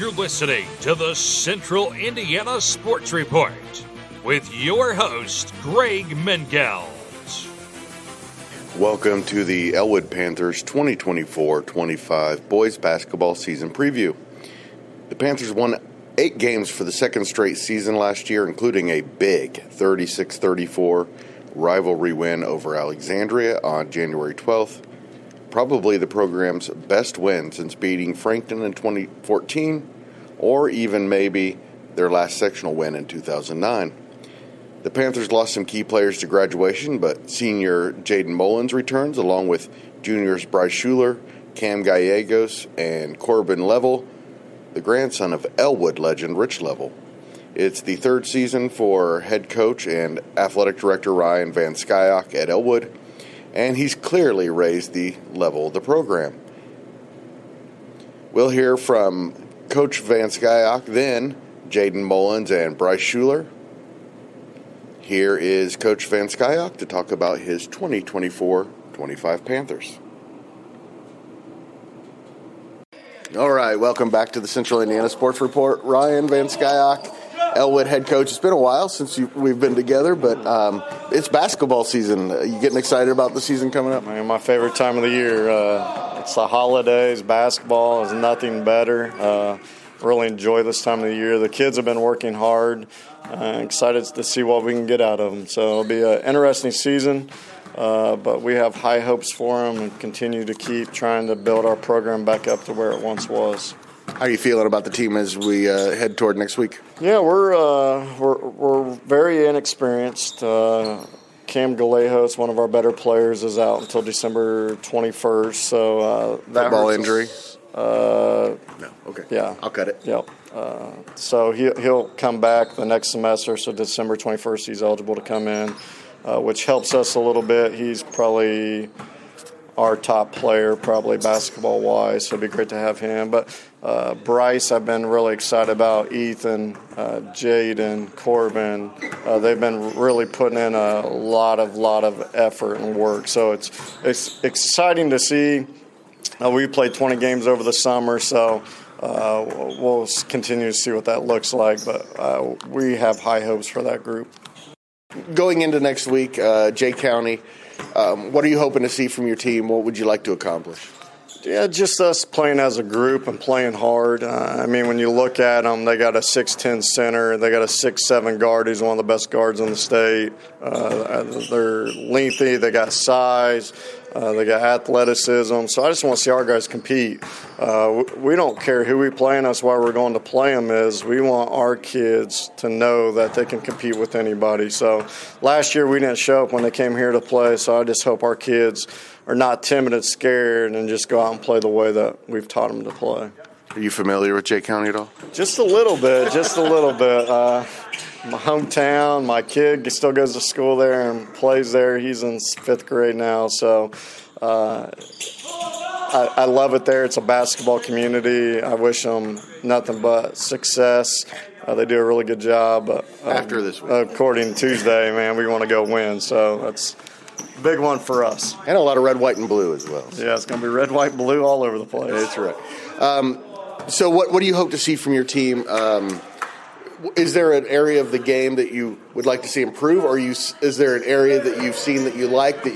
You're listening to the Central Indiana Sports Report with your host, Greg Mengelt. Welcome to the Elwood Panthers 2024-25 boys basketball season preview. The Panthers won 8 games for the second straight season last year, including a big 36-34 rivalry win over Alexandria on January 12th. Probably the program's best win since beating Frankton in 2014, or even maybe their last sectional win in 2009. The Panthers lost some key players to graduation, but senior Jayden Mullins returns, along with juniors Brice Mullins, Cam Gallegos, and Corbin Level, the grandson of Elwood legend Rich Level. It's the third season for head coach and athletic director Ryan Vanskyock at Elwood, and he's clearly raised the level of the program. We'll hear from Coach Vanskyock, then Jayden Mullins and Brice Mullins. Here is Coach Vanskyock to talk about his 2024-25 Panthers. All right, welcome back to the Central Indiana Sports Report. Ryan Vanskyock, Elwood head coach. It's been a while since we've been together, but it's basketball season. You getting excited about the season coming up? Man, my favorite time of the year. It's the holidays. Basketball is nothing better. Really enjoy this time of the year. The kids have been working hard. Excited to see what we can get out of them. So it'll be an interesting season, but we have high hopes for them and continue to keep trying to build our program back up to where it once was. How are you feeling about the team as we head toward next week? Yeah, we're very inexperienced. Cam Gallegos, one of our better players, is out until December 21st. So that football injury. No, okay. Yeah, I'll cut it. Yep. So he'll come back the next semester. So December 21st, he's eligible to come in, which helps us a little bit. He's probably our top player, probably basketball-wise, so it'd be great to have him. But Brice, I've been really excited about. Ethan, Jayden, Corbin, they've been really putting in a lot of effort and work. So it's exciting to see. We played 20 games over the summer, so we'll continue to see what that looks like. But we have high hopes for that group. Going into next week, Jay County, what are you hoping to see from your team? What would you like to accomplish? Yeah, just us playing as a group and playing hard. I mean, when you look at them, they got a 6'10 center. They got a 6'7 guard who's one of the best guards in the state. They're lengthy. They got size. They got athleticism. So I just want to see our guys compete. We don't care who we play, and that's why we're going to play them is we want our kids to know that they can compete with anybody. So last year we didn't show up when they came here to play, so I just hope our kids are not timid and scared and just go out and play the way that we've taught them to play. Are you familiar with Jay County at all? Just a little bit. My hometown, my kid still goes to school there and plays there. He's in 5th grade now, so I love it there. It's a basketball community. I wish them nothing but success. They do a really good job. After this week. According to Tuesday, man, we want to go win, so that's a big one for us. And a lot of red, white, and blue as well. Yeah, it's going to be red, white, blue all over the place. That's right. So what do you hope to see from your team? Is there an area of the game that you would like to see improve, or is there an area that you've seen that you like that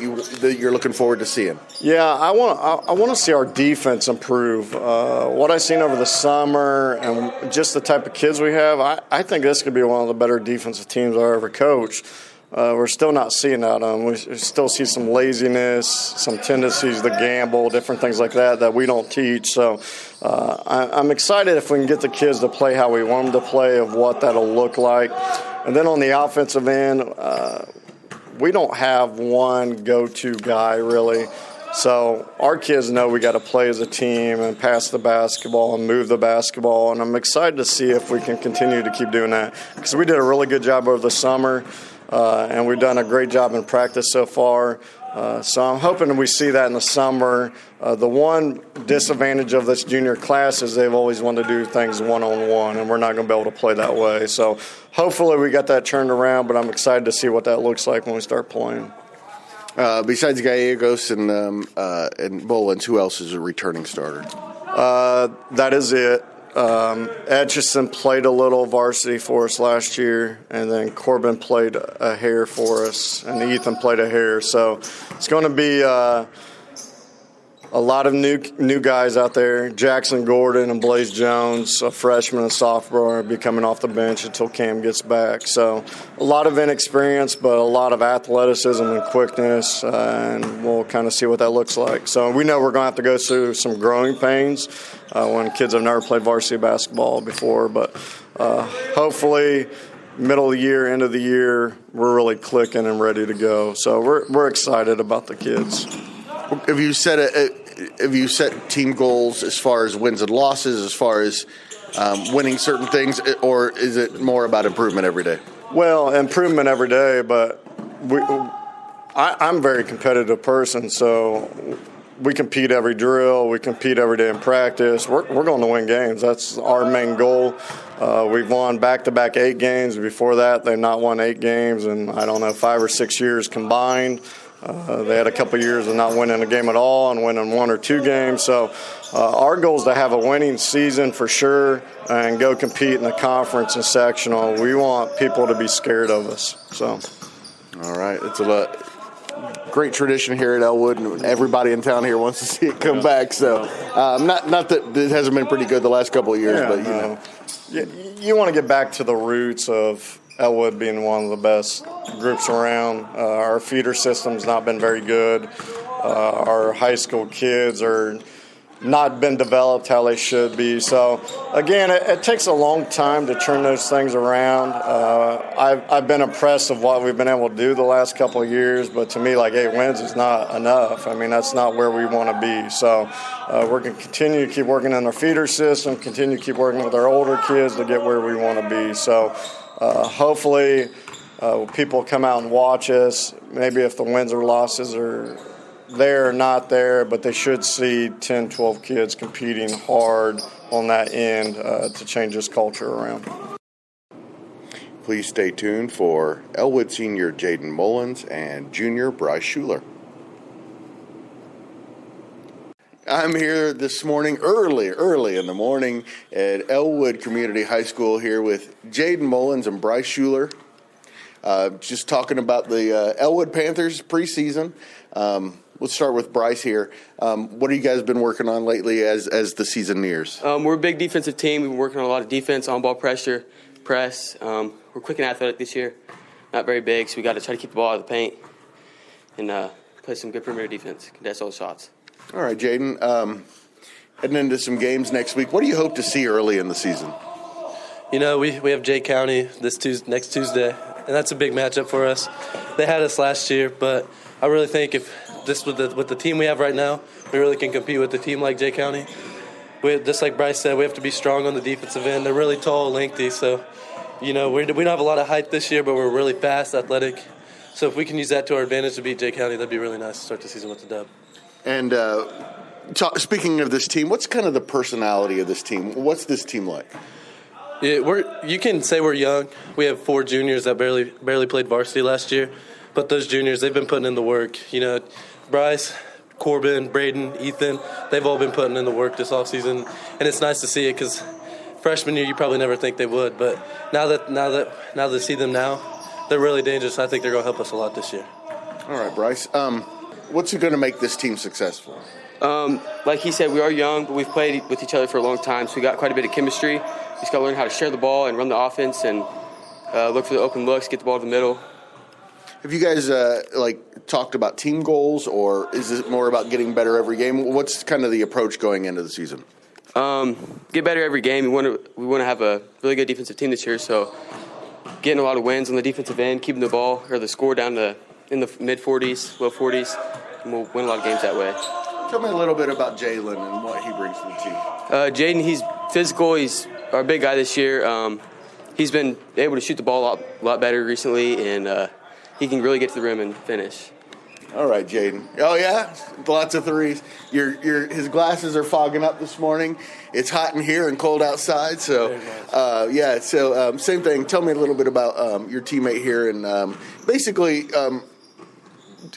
you're looking forward to seeing? Yeah, I want to see our defense improve. What I've seen over the summer and just the type of kids we have, I think this could be one of the better defensive teams I've ever coached. We're still not seeing that. We still see some laziness, some tendencies to gamble, different things like that we don't teach. So I'm excited if we can get the kids to play how we want them to play, of what that'll look like. And then on the offensive end, we don't have one go-to guy really. So our kids know we got to play as a team and pass the basketball and move the basketball. And I'm excited to see if we can continue to keep doing that, because we did a really good job over the summer. And we've done a great job in practice so far. So I'm hoping we see that in the summer. The one disadvantage of this junior class is they've always wanted to do things one-on-one, and we're not going to be able to play that way. So hopefully we got that turned around, but I'm excited to see what that looks like when we start playing. Besides Gallegos and Mullins, who else is a returning starter? That is it. Etchison played a little varsity for us last year, and then Corbin played a hair for us, and Ethan played a hair. So it's going to be a lot of new guys out there. Jackson Gordon and Blaze Jones, a freshman and sophomore, will be coming off the bench until Cam gets back. So a lot of inexperience, but a lot of athleticism and quickness, and we'll kind of see what that looks like. So we know we're going to have to go through some growing pains when kids have never played varsity basketball before, but hopefully middle of the year, end of the year, we're really clicking and ready to go. So we're excited about the kids. Have you set team goals as far as wins and losses, as far as winning certain things, or is it more about improvement every day? Well, improvement every day, but I'm a very competitive person, so we compete every drill, we compete every day in practice. We're going to win games. That's our main goal. We've won back-to-back 8 games. Before that, they've not won 8 games in, 5 or 6 years combined. They had a couple years of not winning a game at all and winning 1 or 2 games. So our goal is to have a winning season for sure and go compete in the conference and sectional. We want people to be scared of us. So, all right, it's a great tradition here at Elwood, and everybody in town here wants to see it come back. So, not that it hasn't been pretty good the last couple of years, but you know, you want to get back to the roots of Elwood being one of the best groups around. Our feeder system's not been very good. Our high school kids are not been developed how they should be. So, again, it takes a long time to turn those things around. I've been impressed of what we've been able to do the last couple of years, but to me, 8 wins is not enough. I mean, that's not where we want to be. So we're going to continue to keep working on our feeder system, continue to keep working with our older kids to get where we want to be. So hopefully people come out and watch us. Maybe if the wins or losses are there or not there, but they should see 10, 12 kids competing hard on that end to change this culture around. Please stay tuned for Elwood senior Jayden Mullins and junior Brice Schuler. I'm here this morning, early in the morning at Elwood Community High School here with Jayden Mullins and Brice Schuler. Just talking about the Elwood Panthers preseason. Let's start with Brice here. What have you guys been working on lately as the season nears? We're a big defensive team. We've been working on a lot of defense, on-ball pressure, press. We're quick and athletic this year. Not very big, so we got to try to keep the ball out of the paint and play some good perimeter defense. Contest all the shots. All right, Jayden. Heading into some games next week, what do you hope to see early in the season? You know, we have Jay County next Tuesday, and that's a big matchup for us. They had us last year, but I really think if this with the team we have right now, we really can compete with a team like Jay County. Just like Brice said, we have to be strong on the defensive end. They're really tall, lengthy, so you know we don't have a lot of height this year, but we're really fast, athletic. So if we can use that to our advantage to beat Jay County, that'd be really nice to start the season with the dub. And speaking of this team, what's kind of the personality of this team? What's this team like? Yeah, you can say we're young. We have 4 juniors that barely played varsity last year, but those juniors, they've been putting in the work. You know, Brice, Corbin, Braden, Ethan, they've all been putting in the work this offseason, and it's nice to see it because freshman year you probably never think they would, but now that they see them now, they're really dangerous. I think they're going to help us a lot this year. All right, Brice. What's going to make this team successful? Like he said, we are young, but we've played with each other for a long time, so we got quite a bit of chemistry. We just got to learn how to share the ball and run the offense and look for the open looks, get the ball to the middle. Have you guys talked about team goals, or is it more about getting better every game? What's kind of the approach going into the season? Get better every game. We want to have a really good defensive team this year, so getting a lot of wins on the defensive end, keeping the ball or the score down in the mid-40s, low 40s, and we'll win a lot of games that way. Tell me a little bit about Jaylen and what he brings to the team. Jayden, he's physical. He's our big guy this year. He's been able to shoot the ball a lot better recently, and he can really get to the rim and finish. All right, Jayden. Oh, yeah? Lots of threes. His glasses are fogging up this morning. It's hot in here and cold outside. So, same thing. Tell me a little bit about your teammate here and basically,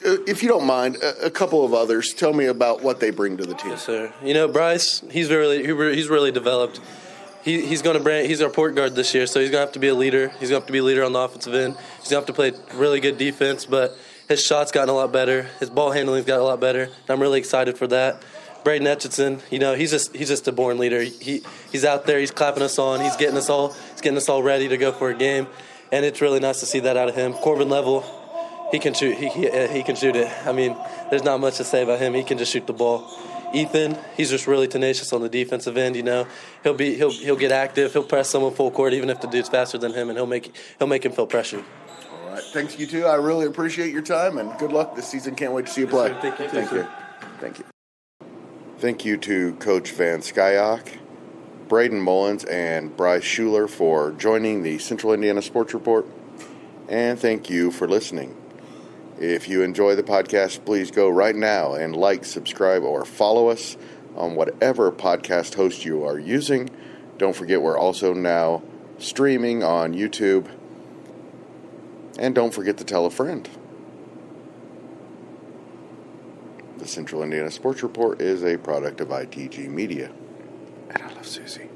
if you don't mind, a couple of others. Tell me about what they bring to the team. Yes, sir. You know, Brice, he's really developed. he's our point guard this year, so he's going to have to be a leader. He's going to have to be a leader on the offensive end. He's going to have to play really good defense, but his shot's gotten a lot better. His ball handling's got a lot better, and I'm really excited for that. Braden Etchison, he's just a born leader. He's out there, he's clapping us on, he's getting us all ready to go for a game, and it's really nice to see that out of him. Corbin Level, he can shoot. He can shoot it. I mean, there's not much to say about him. He can just shoot the ball. Ethan, he's just really tenacious on the defensive end. He'll get active. He'll press someone full court, even if the dude's faster than him, and he'll make him feel pressure. All right, thanks you two. I really appreciate your time and good luck this season. Can't wait to see you play. Thank you. Thank you. Thank you to Coach Vanskyock, Jayden Mullins, and Brice Schuler for joining the Central Indiana Sports Report. And thank you for listening. If you enjoy the podcast, please go right now and like, subscribe, or follow us on whatever podcast host you are using. Don't forget we're also now streaming on YouTube. And don't forget to tell a friend. The Central Indiana Sports Report is a product of ITG Media. And I love Susie.